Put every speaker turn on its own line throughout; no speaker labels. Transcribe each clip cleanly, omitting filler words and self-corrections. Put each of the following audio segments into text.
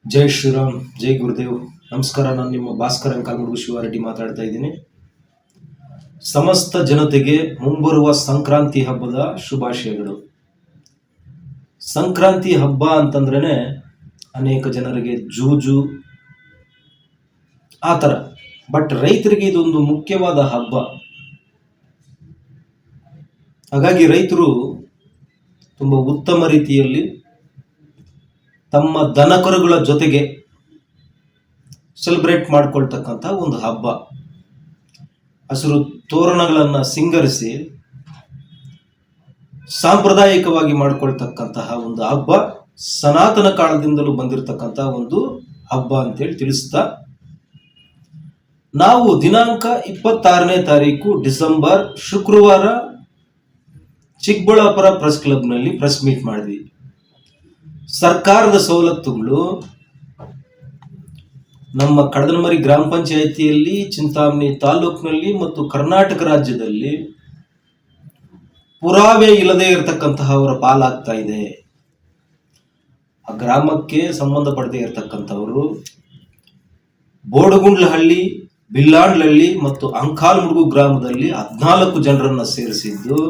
ಜೈ ಶ್ರೀರಾಮ್, ಜೈ ಗುರುದೇವ್. ನಮಸ್ಕಾರ. ನಾನು ನಿಮ್ಮ ಭಾಸ್ಕರ್ ಕಾಲ್ಮುಡುಗು ಶಿವಾರೆಡ್ಡಿ ಮಾತಾಡ್ತಾ ಇದ್ದೀನಿ. ಸಮಸ್ತ ಜನತೆಗೆ ಮುಂಬರುವ ಸಂಕ್ರಾಂತಿ ಹಬ್ಬದ ಶುಭಾಶಯಗಳು. ಸಂಕ್ರಾಂತಿ ಹಬ್ಬ ಅಂತಂದ್ರೇ ಅನೇಕ ಜನರಿಗೆ ಜೂಜು ಆ ಥರ, ಬಟ್ ರೈತರಿಗೆ ಇದೊಂದು ಮುಖ್ಯವಾದ ಹಬ್ಬ. ಹಾಗಾಗಿ ರೈತರು ತುಂಬ ಉತ್ತಮ ರೀತಿಯಲ್ಲಿ ತಮ್ಮ ದನಕರುಗಳ ಜೊತೆಗೆ ಸೆಲೆಬ್ರೇಟ್ ಮಾಡ್ಕೊಳ್ತಕ್ಕಂಥ ಒಂದು ಹಬ್ಬ. ಹಸಿರು ತೋರಣಗಳನ್ನು ಸಿಂಗರಿಸಿ ಸಾಂಪ್ರದಾಯಿಕವಾಗಿ ಮಾಡ್ಕೊಳ್ತಕ್ಕಂತಹ ಒಂದು ಹಬ್ಬ, ಸನಾತನ ಕಾಲದಿಂದಲೂ ಬಂದಿರತಕ್ಕಂಥ ಒಂದು ಹಬ್ಬ ಅಂತೇಳಿ ತಿಳಿಸ್ತಾ, ನಾವು ದಿನಾಂಕ 26ನೇ ತಾರೀಕು ಡಿಸೆಂಬರ್ ಶುಕ್ರವಾರ ಚಿಕ್ಕಬಳ್ಳಾಪುರ ಪ್ರೆಸ್ ಕ್ಲಬ್ನಲ್ಲಿ ಪ್ರೆಸ್ ಮೀಟ್ ಮಾಡಿದ್ವಿ. ಸರ್ಕಾರದ ಸವಲತ್ತುಗಳು ನಮ್ಮ ಕಡದನಮರಿ ಗ್ರಾಮ ಪಂಚಾಯಿತಿಯಲ್ಲಿ, ಚಿಂತಾಮಣಿ ತಾಲೂಕಿನಲ್ಲಿ ಮತ್ತು ಕರ್ನಾಟಕ ರಾಜ್ಯದಲ್ಲಿ ಪುರಾವೆ ಇಲ್ಲದೆ ಇರತಕ್ಕಂತಹವರ ಪಾಲಾಗ್ತಾ ಇದೆ. ಆ ಗ್ರಾಮಕ್ಕೆ ಸಂಬಂಧಪಡದೆ ಇರತಕ್ಕಂಥವರು ಬೋಡಗುಂಡ್ಲಹಳ್ಳಿ, ಬಿಲ್ಲಾಂಡ್ಲಹಳ್ಳಿ ಮತ್ತು ಅಂಕಾಲ್ಮುಡುಗು ಗ್ರಾಮದಲ್ಲಿ 14 ಜನರನ್ನ ಸೇರಿಸಿದ್ದು,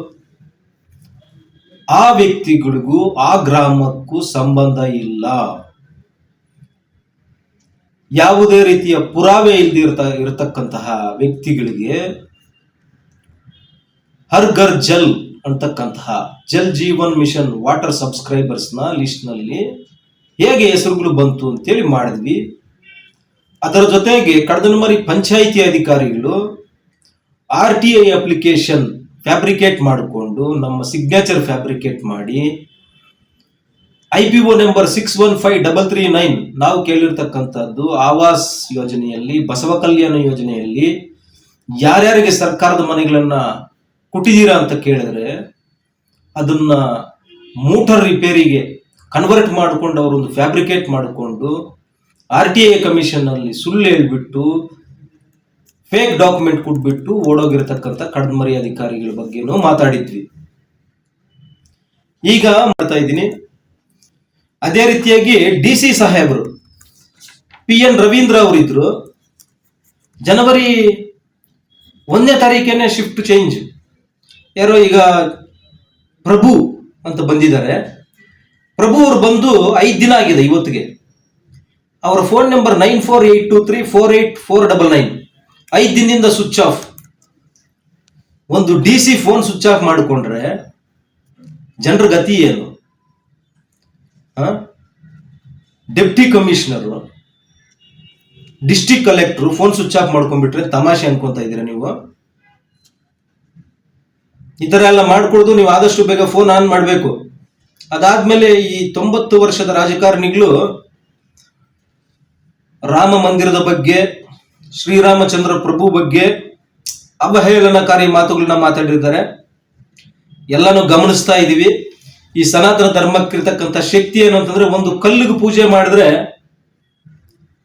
ಆ ವ್ಯಕ್ತಿಗಳಿಗೂ ಆ ಗ್ರಾಮಕ್ಕೂ ಸಂಬಂಧ ಇಲ್ಲ. ಯಾವುದೇ ರೀತಿಯ ಪುರಾವೆ ಇರತಕ್ಕಂತಹ ವ್ಯಕ್ತಿಗಳಿಗೆ ಹರ್ ಘರ್ ಜಲ್ ಅಂತಕ್ಕಂತಹ Jal Jeevan mission water subscribers ನ ಲಿಸ್ಟ್ ನಲ್ಲಿ ಹೇಗೆ ಹೆಸರುಗಳು ಬಂತು ಅಂತೇಳಿ ಮಾಡಿದ್ವಿ. ಅದರ ಜೊತೆಗೆ ಕಡದನಮರಿ ಪಂಚಾಯಿತಿ ಅಧಿಕಾರಿಗಳು RTI ಅಪ್ಲಿಕೇಶನ್ ಫ್ಯಾಬ್ರಿಕೇಟ್ ಮಾಡಿಕೊಂಡು ನಮ್ಮ ಸಿಗ್ನೇಚರ್ ಫ್ಯಾಬ್ರಿಕೇಟ್ ಮಾಡಿ IPO ನಂಬರ್ 615339 ನಾವು ಕೇಳಿರ್ತಕ್ಕಂಥದ್ದು ಆವಾಸ್ ಯೋಜನೆಯಲ್ಲಿ, ಬಸವ ಕಲ್ಯಾಣ ಯೋಜನೆಯಲ್ಲಿ ಯಾರ್ಯಾರಿಗೆ ಸರ್ಕಾರದ ಮನೆಗಳನ್ನ ಕೊಟ್ಟಿದ್ದೀರಾ ಅಂತ ಕೇಳಿದ್ರೆ ಅದನ್ನ ಮೋಟಾರ್ ರಿಪೇರಿಗೆ ಕನ್ವರ್ಟ್ ಮಾಡಿಕೊಂಡು ಅವರೊಂದು ಫ್ಯಾಬ್ರಿಕೇಟ್ ಮಾಡಿಕೊಂಡು RTI ಕಮಿಷನ್ ಅಲ್ಲಿ ಸುಳ್ಳು ಹೇಳ್ಬಿಟ್ಟು ಫೇಕ್ ಡಾಕ್ಯುಮೆಂಟ್ ಕೊಟ್ಬಿಟ್ಟು ಓಡೋಗಿರತಕ್ಕಂಥ ಕಡದನಮರಿ ಅಧಿಕಾರಿಗಳ ಬಗ್ಗೆನೂ ಮಾತಾಡಿದ್ವಿ. ಈಗ ಮಾಡ್ತಾ ಇದ್ದೀನಿ. ಅದೇ ರೀತಿಯಾಗಿ DC ಸಾಹೇಬರು PN ರವೀಂದ್ರ ಅವರಿದ್ರು. ಜನವರಿ 1ನೇ ತಾರೀಕೇನೆ ಶಿಫ್ಟ್ ಚೇಂಜ್. ಯಾರೋ ಈಗ ಪ್ರಭು ಅಂತ ಬಂದಿದ್ದಾರೆ. ಪ್ರಭು ಅವರು ಬಂದು 5 ದಿನ ಆಗಿದೆ ಇವತ್ತಿಗೆ. ಅವರ ಫೋನ್ ನಂಬರ್ 9482348499. 5 ದಿನದಿಂದ ಸ್ವಿಚ್ ಆಫ್. ಒಂದು DC ಫೋನ್ ಸ್ವಿಚ್ ಆಫ್ ಮಾಡಿಕೊಂಡ್ರೆ ಜನರ ಗತಿ ಏನು? Deputy commissioner, district collector phone switch off ಮಾಡ್ಕೊಂಡ್ಬಿಟ್ರೆ ತಮಾಷೆ ಅನ್ಕೊಂತ ಇದ್ದೀರಾ ನೀವು? ಈ ತರ ಎಲ್ಲ ಮಾಡ್ಕೊಳ್ದು ನೀವು ಆದಷ್ಟು ಬೇಗ ಫೋನ್ ಆನ್ ಮಾಡಬೇಕು. ಅದಾದ್ಮೇಲೆ ಈ 90 ವರ್ಷದ ರಾಜಕಾರಣಿಗಳು ರಾಮ ಮಂದಿರದ ಬಗ್ಗೆ, ಶ್ರೀರಾಮಚಂದ್ರ ಪ್ರಭು ಬಗ್ಗೆ ಅವಹೇಳನಕಾರಿ ಮಾತುಗಳನ್ನ ಮಾತಾಡಿದ್ದಾರೆ. ಎಲ್ಲಾನು ಗಮನಿಸ್ತಾ ಇದ್ದೀವಿ. ಈ ಸನಾತನ ಧರ್ಮಕ್ಕಿರ್ತಕ್ಕಂಥ ಶಕ್ತಿ ಏನು ಅಂತಂದ್ರೆ, ಒಂದು ಕಲ್ಲಿಗೆ ಪೂಜೆ ಮಾಡಿದ್ರೆ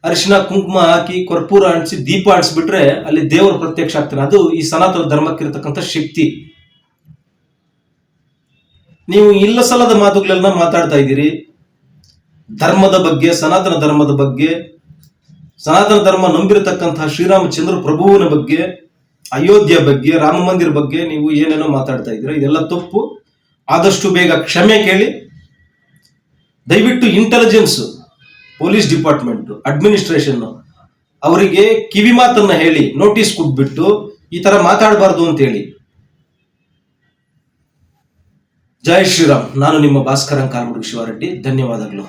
ಅರಿಶಿನ ಕುಂಕುಮ ಹಾಕಿ ಕರ್ಪೂರ ಅಂಟಿಸಿ ದೀಪ ಅಂಟಿಸ್ಬಿಟ್ರೆ ಅಲ್ಲಿ ದೇವರು ಪ್ರತ್ಯಕ್ಷ ಆಗ್ತಾನೆ. ಅದು ಈ ಸನಾತನ ಧರ್ಮಕ್ಕಿರ್ತಕ್ಕಂಥ ಶಕ್ತಿ. ನೀವು ಇಲ್ಲ ಸಲ್ಲದ ಮಾತುಗಳೆಲ್ಲ ಮಾತಾಡ್ತಾ ಇದ್ದೀರಿ. ಧರ್ಮದ ಬಗ್ಗೆ, ಸನಾತನ ಧರ್ಮದ ಬಗ್ಗೆ, ಸನಾತನ ಧರ್ಮ ನಂಬಿರತಕ್ಕಂತಹ ಶ್ರೀರಾಮಚಂದ್ರ ಪ್ರಭುವಿನ ಬಗ್ಗೆ, ಅಯೋಧ್ಯೆ ಬಗ್ಗೆ, ರಾಮ ಮಂದಿರ ಬಗ್ಗೆ ನೀವು ಏನೇನೋ ಮಾತಾಡ್ತಾ ಇದ್ದೀರಾ. ಇದೆಲ್ಲ ತಪ್ಪು. ಆದಷ್ಟು ಬೇಗ ಕ್ಷಮೆ ಕೇಳಿ. ದಯವಿಟ್ಟು ಇಂಟೆಲಿಜೆನ್ಸ್, ಪೊಲೀಸ್ ಡಿಪಾರ್ಟ್ಮೆಂಟ್, ಅಡ್ಮಿನಿಸ್ಟ್ರೇಷನ್ ಅವರಿಗೆ ಕಿವಿ ಮಾತನ್ನ ಹೇಳಿ, ನೋಟಿಸ್ ಕೊಟ್ಬಿಟ್ಟು ಈ ತರ ಮಾತಾಡಬಾರ್ದು ಅಂತ ಹೇಳಿ. ಜೈ ಶ್ರೀರಾಮ್. ನಾನು ನಿಮ್ಮ ಭಾಸ್ಕರ್ ಕಾಲ್ಮುಡುಗು ಶಿವಾರೆಡ್ಡಿ. ಧನ್ಯವಾದಗಳು.